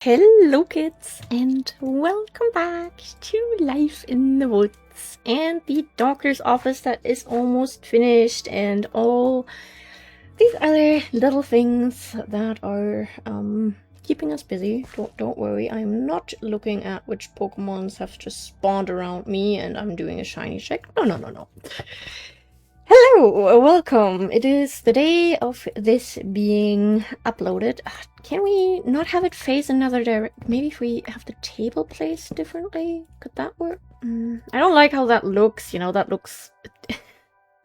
Hello kids and welcome back to Life in the Woods and the doctor's office that is almost finished and all these other little things that are keeping us busy. Don't worry, I'm not looking at which Pokemons have just spawned around me and I'm doing a shiny check. No. Hello, welcome. It is the day of this being uploaded. Can we not have it face another direction? Maybe if we have the table placed differently? Could that work? I don't like how that looks, you know, that looks...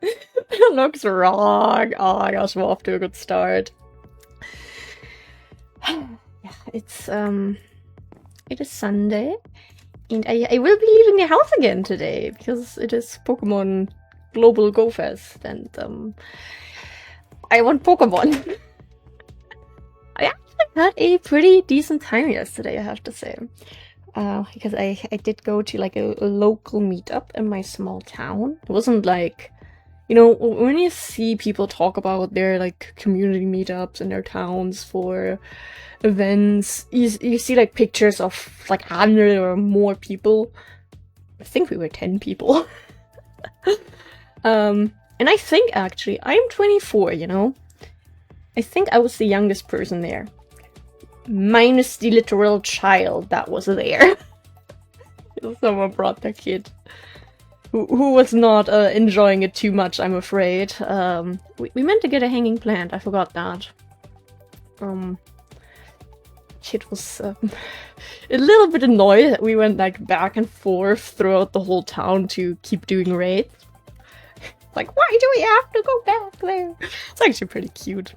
that looks wrong. Oh my gosh, we're off to a good start. Yeah, it is Sunday, and I will be leaving the house again today, because it is Pokemon Global Go Fest, and I want Pokemon. I actually had a pretty decent time yesterday, I have to say, because I did go to like a local meetup in my small town. It wasn't like, you know, when you see people talk about their like community meetups in their towns for events, you see like pictures of like 100 or more people. I think we were 10 people. And I think actually, I'm 24, you know? I think I was the youngest person there. Minus the literal child that was there. Someone brought their kid. Who was not enjoying it too much, I'm afraid. We meant to get a hanging plant, I forgot that. Kid was a little bit annoyed that we went like back and forth throughout the whole town to keep doing raids. Like, why do we have to go back there? It's actually pretty cute.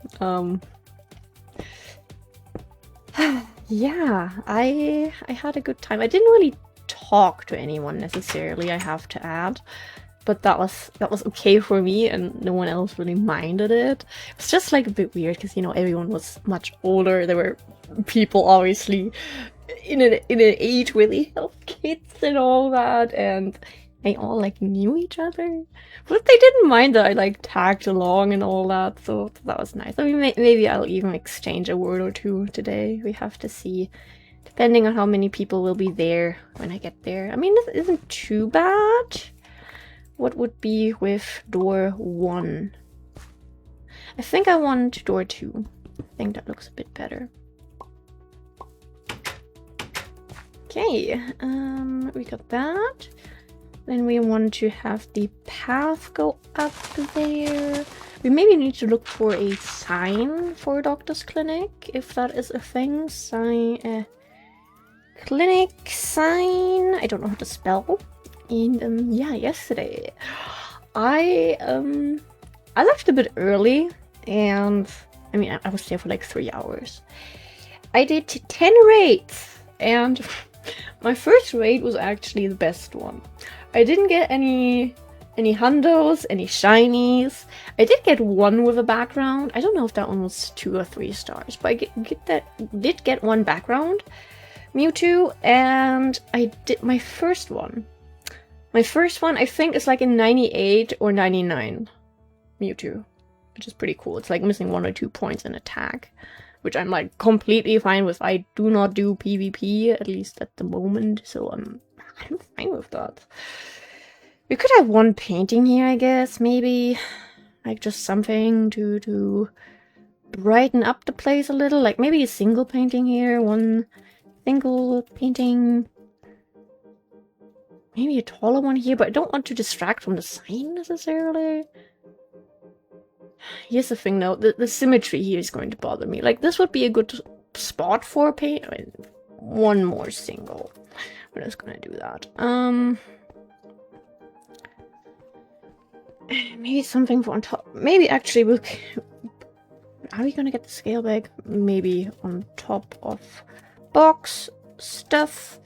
Yeah, I had a good time. I didn't really talk to anyone necessarily, I have to add, but that was okay for me, and no one else really minded it. It's just like a bit weird because, you know, everyone was much older. There were people obviously in an age where they have kids and all that, and they all like knew each other, but they didn't mind that I like tagged along and all that, so that was nice. I mean, maybe I'll even exchange a word or two today. We have to see, depending on how many people will be there when I get there. I mean, this isn't too bad. What would be with door 1? I think I want door 2. I think that looks a bit better. Okay, we got that. Then we want to have the path go up there. We maybe need to look for a sign for a doctor's clinic, if that is a thing. Clinic sign. I don't know how to spell. And yeah, yesterday I left a bit early, and I mean I was there for like 3 hours. I did 10 raids, and my first raid was actually the best one. I didn't get any hundos, any shinies. I did get one with a background. I don't know if that one was 2 or 3 stars, but I did get one background Mewtwo, and I did my first one. My first one I think is like a 98 or 99 Mewtwo, which is pretty cool. It's like missing 1 or 2 points in attack, which I'm like completely fine with. I do not do PvP, at least at the moment, so I'm fine with that. We could have one painting here, I guess, maybe. Like just something to brighten up the place a little. Like maybe a single painting here, one single painting. Maybe a taller one here, but I don't want to distract from the sign necessarily. Here's the thing though, the symmetry here is going to bother me. Like this would be a good spot for a paint. I mean, one more single. We're just gonna do that. Maybe something for on top. Maybe actually we'll... Are we gonna get the scale bag? Maybe on top of box stuff.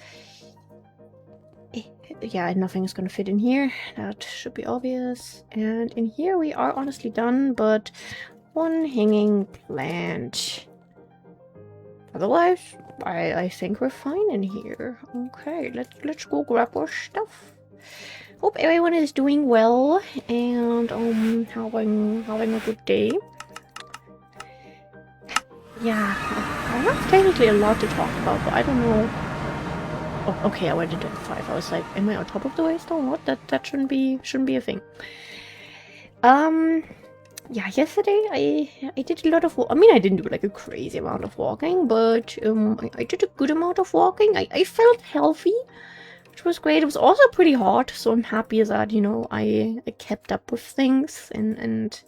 Yeah, nothing is gonna fit in here. That should be obvious. And in here we are honestly done, but one hanging plant. Otherwise, I think we're fine in here. Okay, let's go grab our stuff. Hope everyone is doing well and having a good day. Yeah, have technically a lot to talk about, but I don't know. Oh, okay, I went into F5. I was like, am I on top of the waystone? What? That shouldn't be a thing. Yeah, yesterday I did a lot of I mean, I didn't do like a crazy amount of walking, but I did a good amount of walking. I felt healthy, which was great. It was also pretty hot, so I'm happy that, you know, I kept up with things and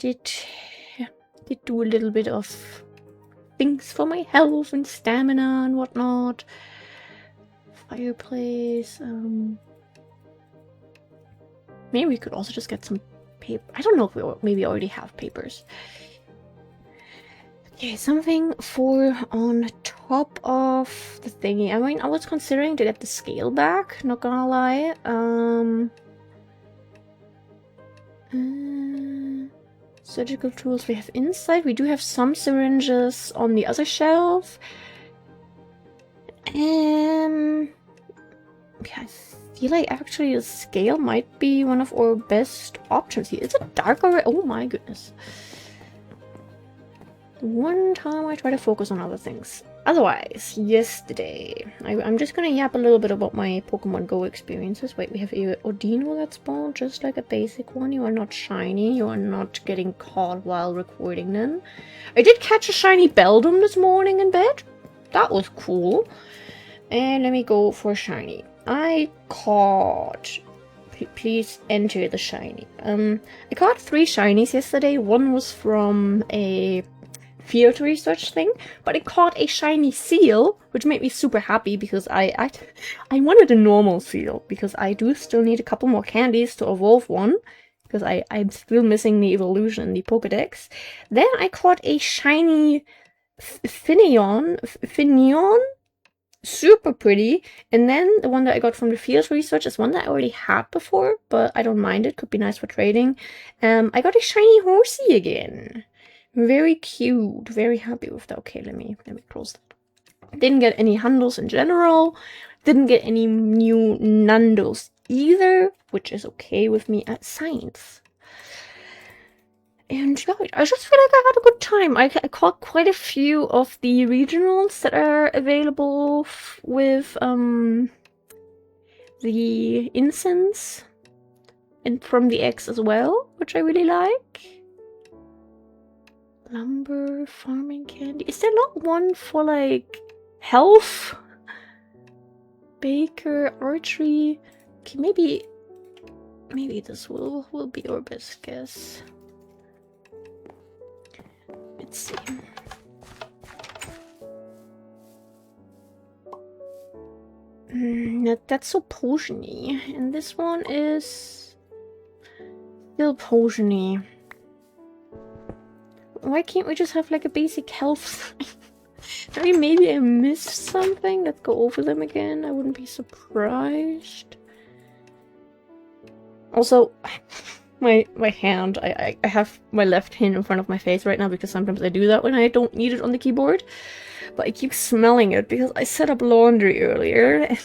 did do a little bit of things for my health and stamina and whatnot. Fireplace. Maybe we could also just get some paper. I don't know if we maybe already have papers. Okay, something for on top of the thingy. I mean, I was considering to get the scale back, not gonna lie. Surgical tools we have inside. We do have some syringes on the other shelf. Okay, I feel like actually the scale might be one of our best options here. Is it dark already? Oh my goodness. One time I try to focus on other things. Otherwise, yesterday, I'm just gonna yap a little bit about my Pokemon Go experiences. Wait, we have a Odino that spawned, just like a basic one. You are not shiny, you are not getting caught while recording them. I did catch a shiny Beldum this morning in bed. That was cool. And let me go for shiny. I caught... Please enter the shiny. I caught 3 shinies yesterday. One was from a field research thing, but I caught a shiny seal, which made me super happy because I wanted a normal seal because I do still need a couple more candies to evolve one because I'm still missing the evolution in the Pokedex. Then I caught a shiny Finneon, super pretty, and then the one that I got from the field research is one that I already had before, but I don't mind it, could be nice for trading. I got a shiny horsey again. Very cute, very happy with that. Okay, let me close that. Didn't get any handles in general, didn't get any new Nandos either, which is okay with me at science. And yeah, I just feel like I had a good time. I caught quite a few of the regionals that are available with the incense and from the X as well, which I really like. Lumber, farming candy. Is there not one for like health? Baker, archery. Okay, maybe this will be our best guess. Let's see. That's so potiony, and this one is still potiony. Why can't we just have like a basic health? I mean, maybe I missed something. Let's go over them again. I wouldn't be surprised. Also, my hand. I have my left hand in front of my face right now because sometimes I do that when I don't need it on the keyboard. But I keep smelling it because I set up laundry earlier.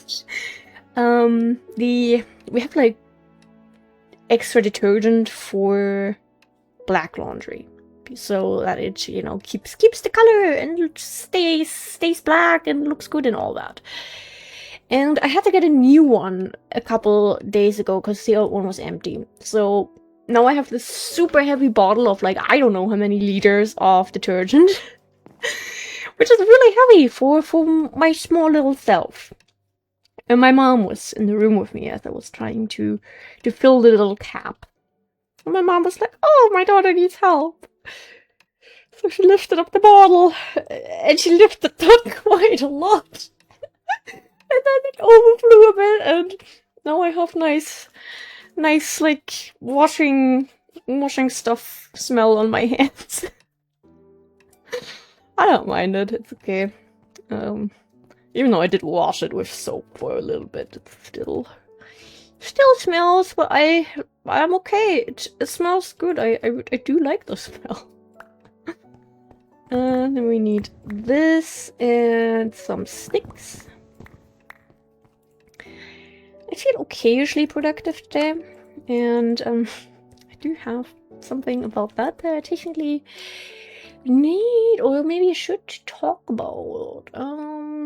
And, we have like extra detergent for black laundry, so that it, you know, keeps the color and stays black and looks good and all that. And I had to get a new one a couple days ago because the old one was empty. So now I have this super heavy bottle of like I don't know how many liters of detergent, which is really heavy for my small little self. And my mom was in the room with me as I was trying to fill the little cap. And my mom was like, "Oh, my daughter needs help." So she lifted up the bottle, and she lifted that quite a lot. And then it overflew a bit, and now I have nice like washing stuff smell on my hands. I don't mind it, it's okay. Even though I did wash it with soap for a little bit, it still smells, but I'm okay. It smells good. I do like the smell. Then we need this and some sticks. I feel occasionally productive today, and I do have something about that I technically need, or maybe I should talk about,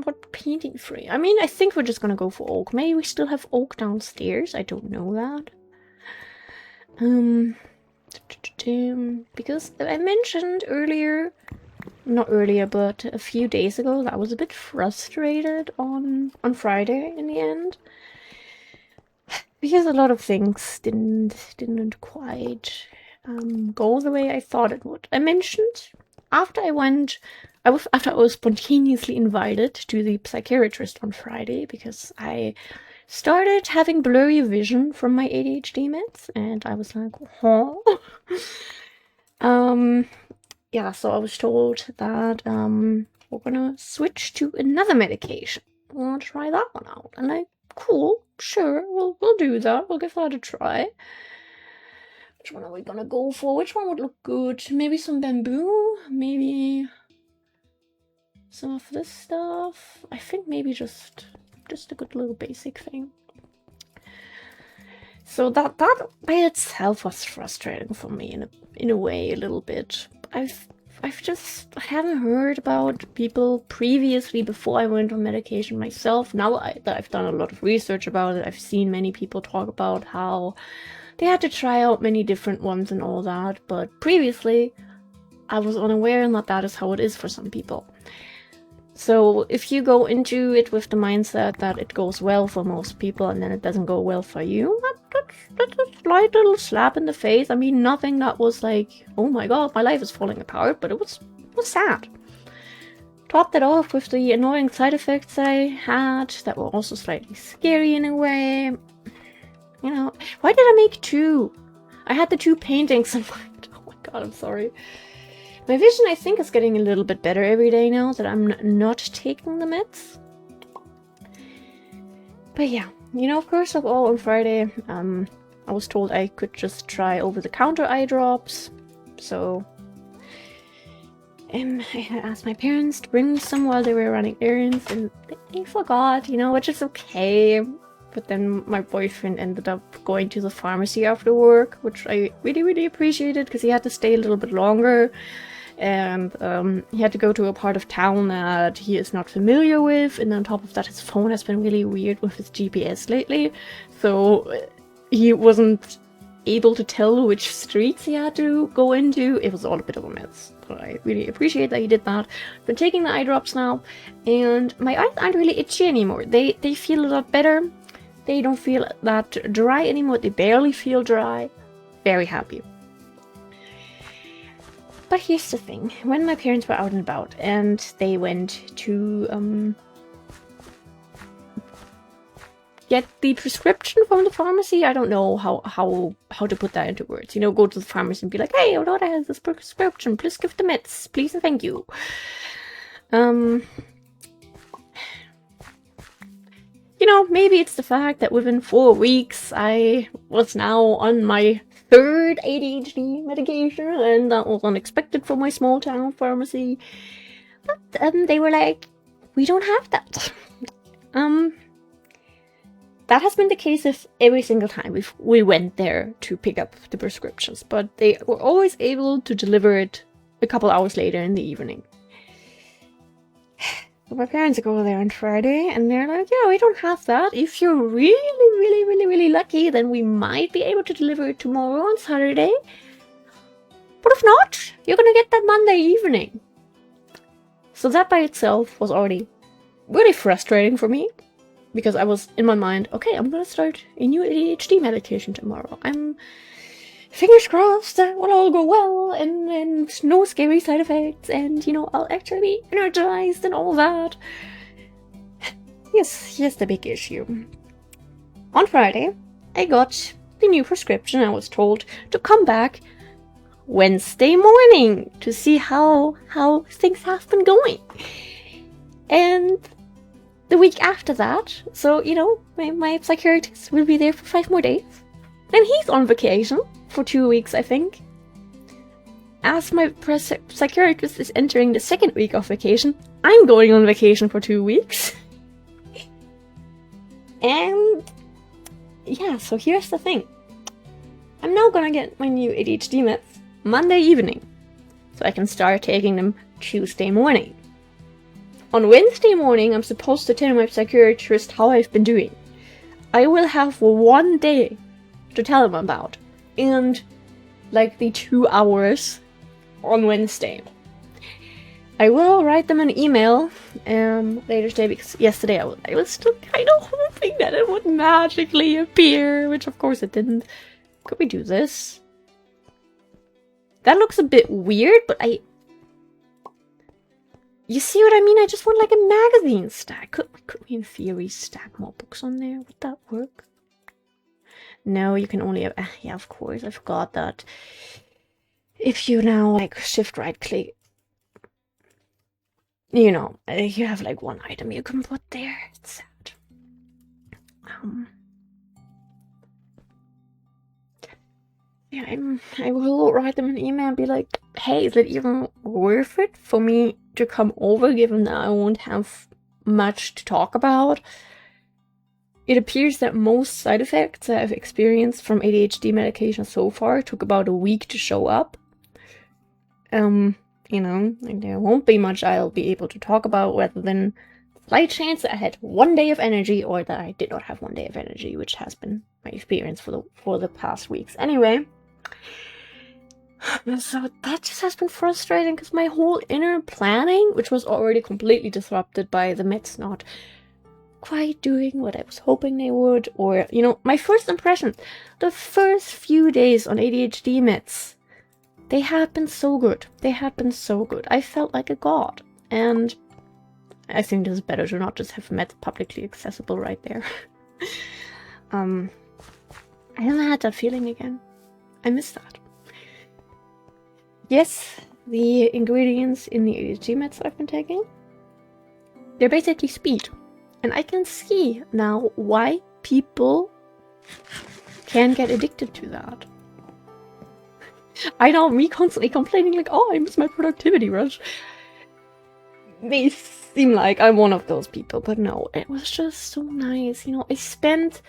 what painting frame. I mean, I think we're just gonna go for oak. Maybe we still have oak downstairs. I don't know that. Because I mentioned earlier, not earlier, but a few days ago, that I was a bit frustrated on Friday in the end. Because a lot of things didn't quite go the way I thought it would. I mentioned after I was spontaneously invited to the psychiatrist on Friday because I started having blurry vision from my ADHD meds, and I was like, huh? Yeah, so I was told that we're gonna switch to another medication. Wanna try that one out? And I, cool, sure, we'll do that. We'll give that a try. Which one are we gonna go for? Which one would look good? Maybe some bamboo? Maybe some of this stuff? I think maybe just a good little basic thing. So that by itself was frustrating for me in a way a little bit. I haven't heard about people previously before I went on medication myself. Now that I've done a lot of research about it, I've seen many people talk about how they had to try out many different ones and all that, but previously I was unaware that is how it is for some people. So if you go into it with the mindset that it goes well for most people and then it doesn't go well for you, that's a slight little slap in the face. I mean, nothing that was like, oh my god, my life is falling apart, but it was sad. Topped it off with the annoying side effects I had that were also slightly scary in a way. You know, why did I make two? I had the two paintings in mind. Oh my god, I'm sorry. My vision, I think, is getting a little bit better every day now that I'm not taking the meds. But yeah, you know, first of all, on Friday, I was told I could just try over-the-counter eye drops. So I had asked my parents to bring me some while they were running errands, and they forgot, you know, which is okay. But then my boyfriend ended up going to the pharmacy after work, which I really, really appreciated because he had to stay a little bit longer. And he had to go to a part of town that he is not familiar with, and on top of that his phone has been really weird with his GPS lately, so he wasn't able to tell which streets he had to go into. It was all a bit of a mess, but I really appreciate that he did that. I've been taking the eye drops now, and my eyes aren't really itchy anymore. They feel a lot better. They don't feel that dry anymore. They barely feel dry. Very happy. But here's the thing, when my parents were out and about and they went to get the prescription from the pharmacy, I don't know how to put that into words. You know, go to the pharmacy and be like, hey, your daughter has this prescription, please give the meds, please and thank you. You know, maybe it's the fact that within 4 weeks I was now on my third ADHD medication, and that was unexpected for my small town pharmacy. But they were like, we don't have that. That has been the case with every single time we went there to pick up the prescriptions, but they were always able to deliver it a couple hours later in the evening. So my parents go there on Friday, and they're like, yeah, we don't have that. If you're really, really, really, really lucky, then we might be able to deliver it tomorrow on Saturday. But if not, you're gonna get that Monday evening. So that by itself was already really frustrating for me, because I was in my mind, okay, I'm gonna start a new ADHD medication tomorrow. I'm fingers crossed that will all go well, and no scary side effects, and, you know, I'll actually be energized and all that. Yes, here's the big issue. On Friday, I got the new prescription. I was told to come back Wednesday morning to see how things have been going. And the week after that, so, you know, my psychiatrist will be there for 5 more days. And he's on vacation for 2 weeks, I think. As my psychiatrist is entering the 2nd week of vacation, I'm going on vacation for 2 weeks. And yeah, so here's the thing. I'm now gonna get my new ADHD meds Monday evening. so I can start taking them Tuesday morning. On Wednesday morning, I'm supposed to tell my psychiatrist how I've been doing. I will have 1 day to tell him about, and like the 2 hours on Wednesday. I will write them an email later today, because yesterday I was still kind of hoping that it would magically appear, which of course it didn't. Could we do this? That looks a bit weird, but you see what I mean? I just want like a magazine stack. Could we in theory stack more books on there? Would that work? No, you can only have... yeah, of course, I forgot that. If you now like shift right click, you know, you have like one item you can put there. It's sad. Yeah, I will write them an email and be like, hey, is it even worth it for me to come over, given that I won't have much to talk about? It appears that most side effects I've experienced from ADHD medication so far took about a week to show up. You know, and there won't be much I'll be able to talk about, rather than slight chance that I had 1 day of energy, or that I did not have 1 day of energy, which has been my experience for the past weeks. Anyway, so that just has been frustrating, because my whole inner planning, which was already completely disrupted by the meds not quite doing what I was hoping they would, or, you know, my first impression, the first few days on ADHD meds, they had been so good. They had been so good. I felt like a god. And I think it is better to not just have meds publicly accessible right there. I haven't had that feeling again. I miss that. Yes, the ingredients in the ADHD meds I've been taking, they're basically speed. And I can see now why people can get addicted to that. I know, me constantly complaining like, oh, I miss my productivity rush. May seem like I'm one of those people, but no, it was just so nice. You know, I spent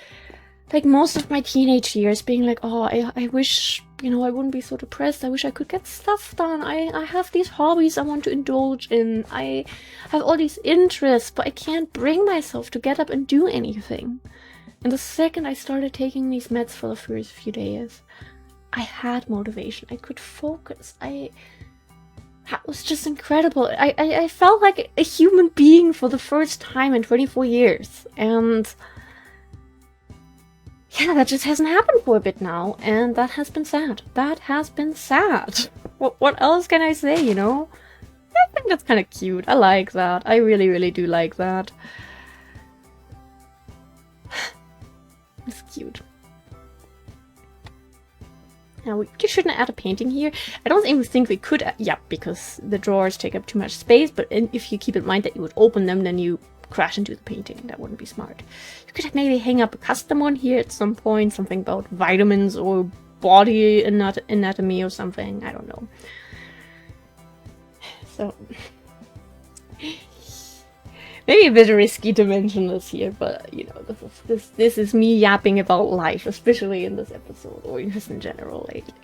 like most of my teenage years being like, oh, I wish, you know, I wouldn't be so depressed. I wish I could get stuff done. I have these hobbies I want to indulge in. I have all these interests, but I can't bring myself to get up and do anything. And the second I started taking these meds for the first few days, I had motivation. I could focus. That was just incredible. I felt like a human being for the first time in 24 years. And yeah, that just hasn't happened for a bit now. And that has been sad. That has been sad. What else can I say, you know? I think that's kind of cute. I like that. I really, really do like that. It's cute. Now, we shouldn't add a painting here. I don't even think we could, yeah, because the drawers take up too much space, but if you keep in mind that you would open them, then you crash into the painting. That wouldn't be smart. You could maybe hang up a custom one here at some point, something about vitamins or body anatomy or something. I don't know. So, maybe a bit risky to mention this here, but you know, this is me yapping about life, especially in this episode, or just in general lately.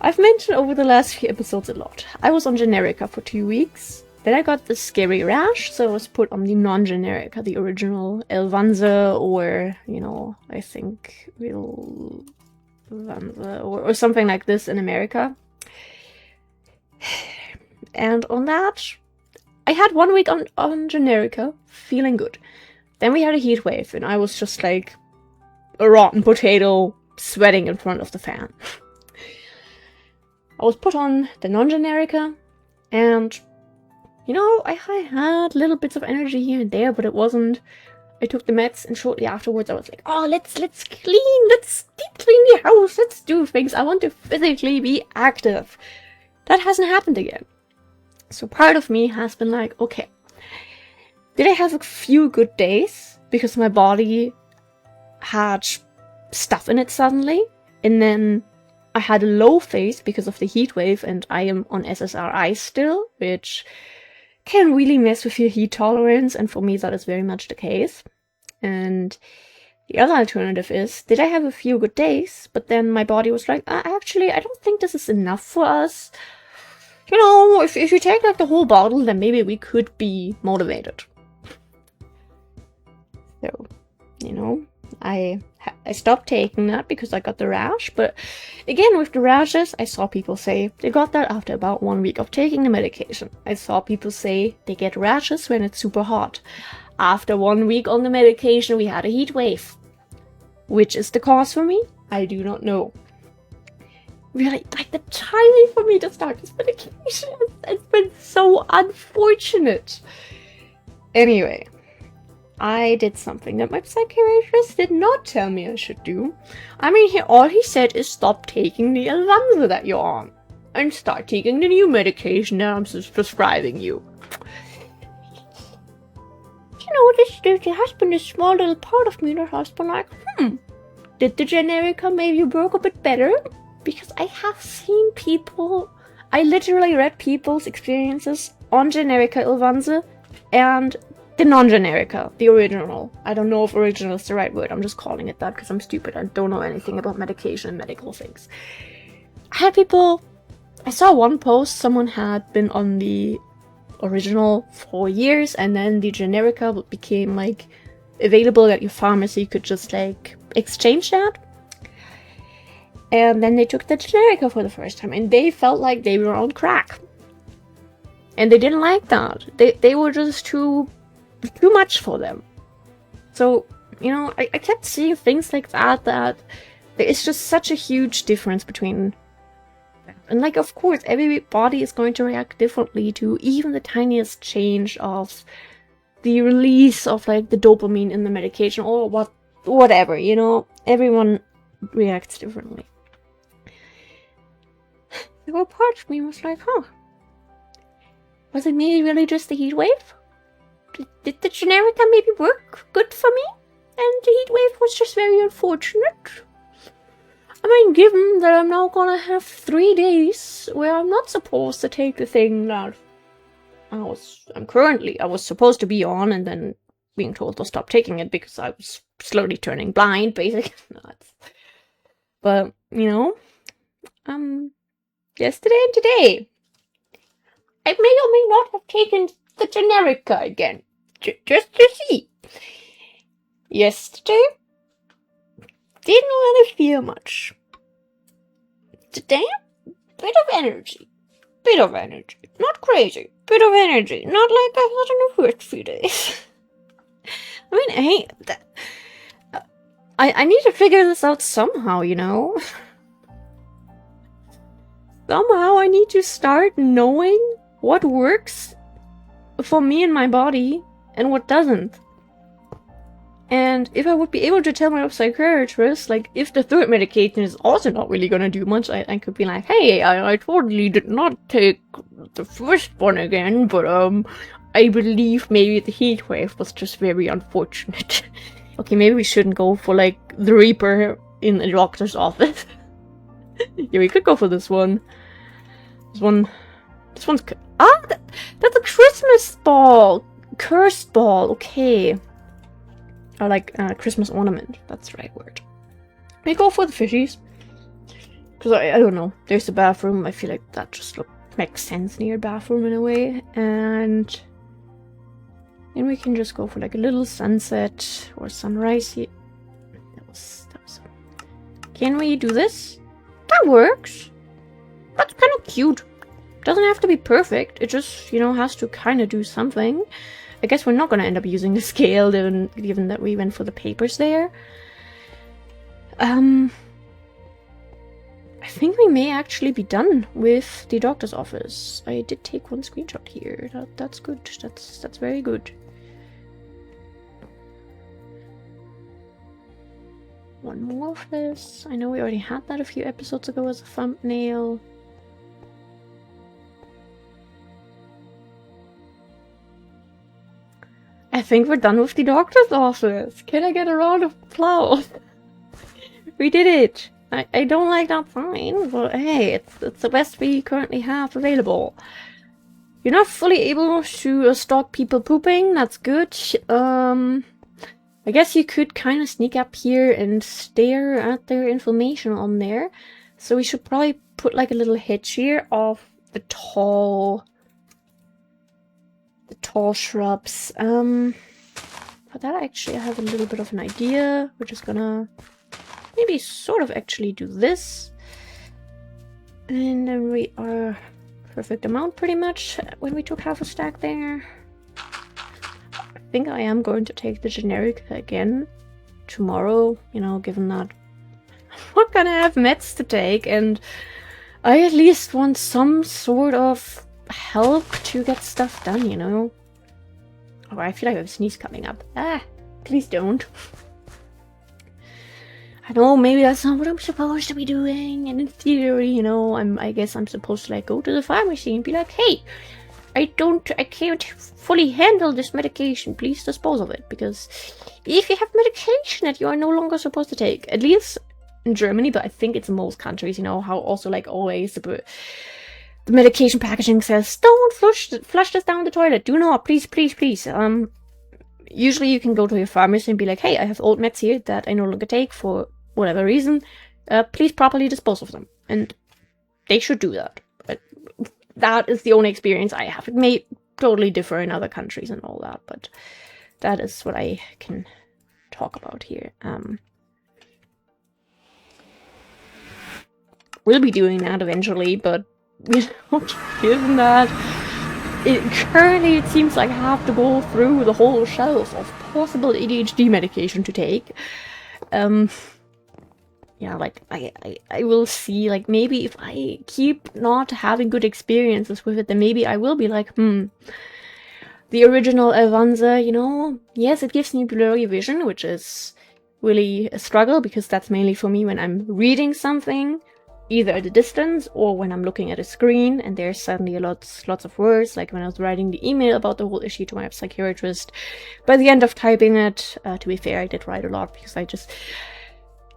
I've mentioned over the last few episodes a lot. I was on Generica for 2 weeks. Then I got the scary rash, so I was put on the non-Generica, the original Elvanza, or, you know, I think Elvanza, or something like this in America. And on that, I had 1 week on Generica, feeling good. Then we had a heat wave, and I was just like a rotten potato, sweating in front of the fan. I was put on the non-Generica, and, you know, I had little bits of energy here and there, but it wasn't... I took the meds, and shortly afterwards I was like, oh, let's clean, let's deep clean the house, let's do things, I want to physically be active. That hasn't happened again. So part of me has been like, okay, did I have a few good days because my body had stuff in it suddenly, and then I had a low phase because of the heat wave, and I am on SSRI still, which can really mess with your heat tolerance, and for me that is very much the case. And The other alternative is, did I have a few good days, but then my body was like, actually, I don't think this is enough for us. You know, if you take like the whole bottle, then maybe we could be motivated. So, you know, I stopped taking that because I got the rash, but again, with the rashes, I saw people say they got that after about 1 week of taking the medication. I saw people say they get rashes when it's super hot. After 1 week on the medication, we had a heat wave. Which is the cause for me? I do not know. Really, like the timing for me to start this medication, it's been so unfortunate. Anyway, I did something that my psychiatrist did not tell me I should do. I mean, all he said is stop taking the Alvanza that you're on. And start taking the new medication that I'm prescribing you. You know, there has been a small little part of me that has been like, did the Generica maybe work a bit better? Because I have seen people, I literally read people's experiences on Generica Alvanza and the non-Generica, the original. I don't know if original is the right word, I'm just calling it that because I'm stupid. I don't know anything about medication and medical things. I saw one post, someone had been on the original for years, and then the Generica became like available at your pharmacy. You could just like exchange that, and then they took the Generica for the first time and they felt like they were on crack, and they didn't like that. They were just too much for them. So, you know, I kept seeing things like that there is just such a huge difference between. And like, of course, every body is going to react differently to even the tiniest change of the release of like the dopamine in the medication or whatever, you know, everyone reacts differently. So a part of me was like, was it maybe really just the heat wave? Did the Generica maybe work good for me? And the heat wave was just very unfortunate. I mean, given that I'm now gonna have 3 days where I'm not supposed to take the thing that I was supposed to be on, and then being told to stop taking it because I was slowly turning blind, basically. But, you know, yesterday and today, I may or may not have taken the Generica again, just to see. Yesterday, didn't really feel much. Today, bit of energy. Not crazy, bit of energy. Not like I had in the first few days. I mean, hey, I need to figure this out somehow, you know? Somehow I need to start knowing what works for me and my body and what doesn't. And if I would be able to tell my psychiatrist, like, if the third medication is also not really gonna do much, I could be like, hey, I totally did not take the first one again, but, I believe maybe the heat wave was just very unfortunate. Okay, maybe we shouldn't go for, like, the Reaper in the doctor's office. Yeah, we could go for this one. This one's... that's a Christmas ball! Cursed ball, okay. Or like Christmas ornament, that's the right word. We go for the fishies. Because I don't know, there's a bathroom, I feel like that just makes sense near a bathroom in a way. And then we can just go for like a little sunset or sunrise here. That was... Can we do this? That works! That's kind of cute. Doesn't have to be perfect, it just, you know, has to kind of do something. I guess we're not going to end up using the scale, given that we went for the papers there. I think we may actually be done with the doctor's office. I did take one screenshot here. That's good. That's very good. One more of this. I know we already had that a few episodes ago as a thumbnail. I think we're done with the doctor's office. Can I get a round of applause? We did it. I don't like that sign, but hey, it's the best we currently have available. You're not fully able to stalk people pooping. That's good. We I guess you could kind of sneak up here and stare at their information on there. So we should probably put like a little hedge here of the tall shrubs. For that actually I have a little bit of an idea. We're just gonna maybe sort of actually do this. And then we are perfect amount pretty much when we took half a stack there. I think I am going to take the generic again tomorrow, you know, given that I'm not gonna have meds to take and I at least want some sort of help to get stuff done, you know? Oh, I feel like I have a sneeze coming up. Ah, please don't. I know maybe that's not what I'm supposed to be doing, and in theory, you know, I guess I'm supposed to like go to the pharmacy and be like, hey, I can't fully handle this medication, please dispose of it, because if you have medication that you are no longer supposed to take, at least in Germany, but I think it's in most countries, you know, how also like always the medication packaging says, don't flush this down the toilet, do not, please. Usually you can go to your pharmacy and be like, hey, I have old meds here that I no longer take for whatever reason, please properly dispose of them. And they should do that. But that is the only experience I have. It may totally differ in other countries and all that, but that is what I can talk about here. We'll be doing that eventually, but you know, given that currently it seems like I have to go through the whole shelf of possible ADHD medication to take. Yeah, like, I will see, like, maybe if I keep not having good experiences with it, then maybe I will be like, the original Avanza, you know, yes, it gives me blurry vision, which is really a struggle, because that's mainly for me when I'm reading something, either at a distance, or when I'm looking at a screen, and there's suddenly lots of words, like when I was writing the email about the whole issue to my psychiatrist. By the end of typing it, to be fair, I did write a lot, because I just...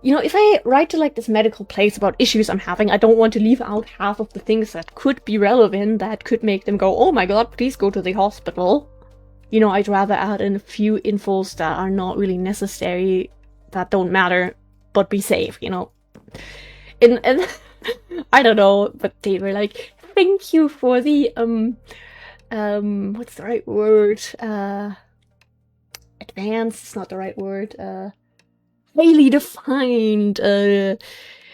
You know, if I write to, like, this medical place about issues I'm having, I don't want to leave out half of the things that could be relevant, that could make them go, oh my god, please go to the hospital. You know, I'd rather add in a few infos that are not really necessary, that don't matter, but be safe, you know. And I don't know, but they were like, thank you for the, what's the right word? Advanced is not the right word, highly defined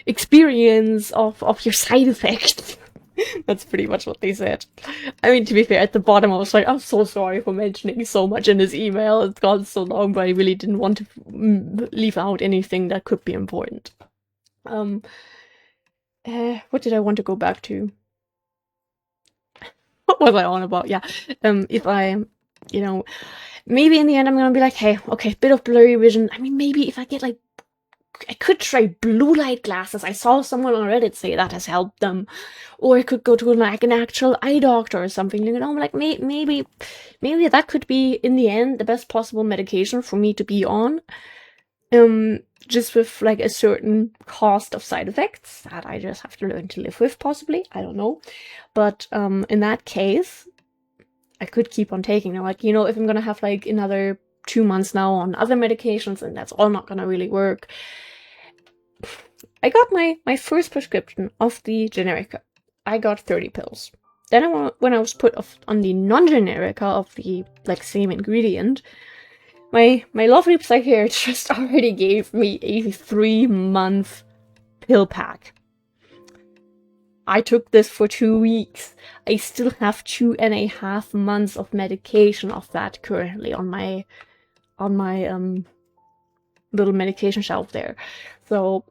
experience of your side effects. That's pretty much what they said. I mean, to be fair, at the bottom I was like, I'm so sorry for mentioning so much in this email. It's gone so long, but I really didn't want to leave out anything that could be important. What did I want to go back to? What was I on about? Yeah. If I, you know, maybe in the end I'm gonna be like, hey, okay, bit of blurry vision. I mean, maybe if I get like, I could try blue light glasses. I saw someone on Reddit say that has helped them. Or I could go to like an actual eye doctor or something, you know, like maybe that could be in the end the best possible medication for me to be on. Just with like a certain cost of side effects that I just have to learn to live with, possibly. I don't know. But in that case, I could keep on taking them. Like, you know, if I'm gonna have like another 2 months now on other medications and that's all not gonna really work. I got my first prescription of the Generica. I got 30 pills. Then when I was put on the non-Generica of the like same ingredient, my lovely psychiatrist already gave me a 3-month pill pack. I took this for 2 weeks. I still have 2.5 months of medication of that currently on my little medication shelf there. So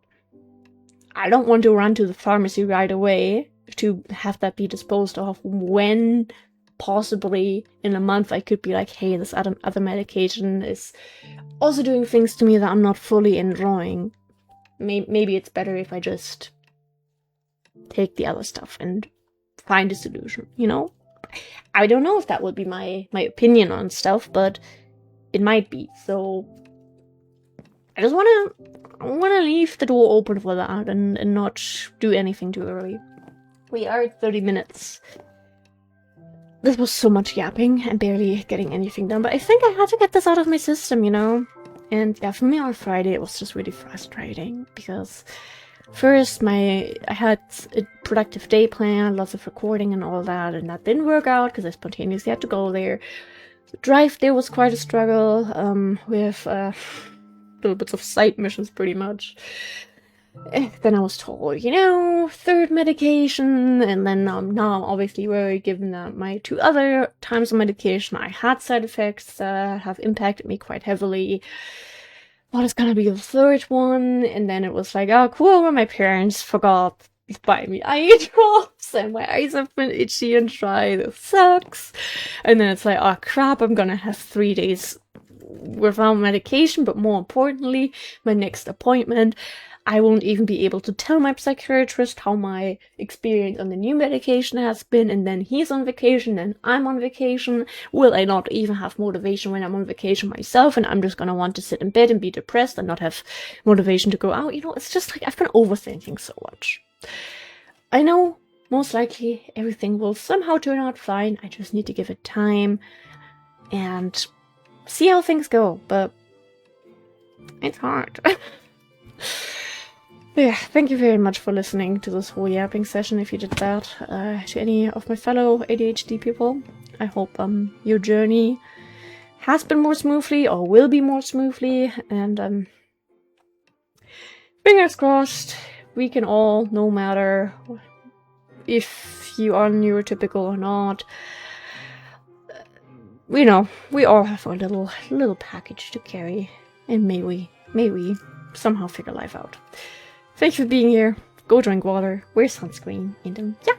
I don't want to run to the pharmacy right away to have that be disposed of when possibly in a month I could be like, hey, this other medication is also doing things to me that I'm not fully enjoying. Maybe it's better if I just take the other stuff and find a solution, you know? I don't know if that would be my opinion on stuff, but it might be. So I just want to leave the door open for that and not do anything too early. We are at 30 minutes. This was so much yapping and barely getting anything done, but I think I had to get this out of my system, you know? And yeah, for me on Friday it was just really frustrating because first I had a productive day planned, lots of recording and all that, and that didn't work out because I spontaneously had to go there. The drive there was quite a struggle, with little bits of side missions pretty much. Then I was told, you know, third medication, and then now I'm obviously worried given that my 2 other times of medication I had side effects that have impacted me quite heavily. What is gonna be the 3rd one? And then it was like, oh cool, well, my parents forgot to buy me eye drops, and my eyes have been itchy and dry, this sucks. And then it's like, oh crap, I'm gonna have 3 days without medication, but more importantly, my next appointment, I won't even be able to tell my psychiatrist how my experience on the new medication has been, and then he's on vacation and I'm on vacation. Will I not even have motivation when I'm on vacation myself, and I'm just gonna want to sit in bed and be depressed and not have motivation to go out? You know, it's just like I've been overthinking so much. I know most likely everything will somehow turn out fine. I just need to give it time and see how things go, but it's hard. Yeah, thank you very much for listening to this whole yapping session, if you did that. To any of my fellow ADHD people, I hope your journey has been more smoothly or will be more smoothly, and fingers crossed we can all, no matter if you are neurotypical or not, we know we all have our little package to carry, and may we somehow figure life out. Thank you for being here. Go drink water, wear sunscreen, and yeah.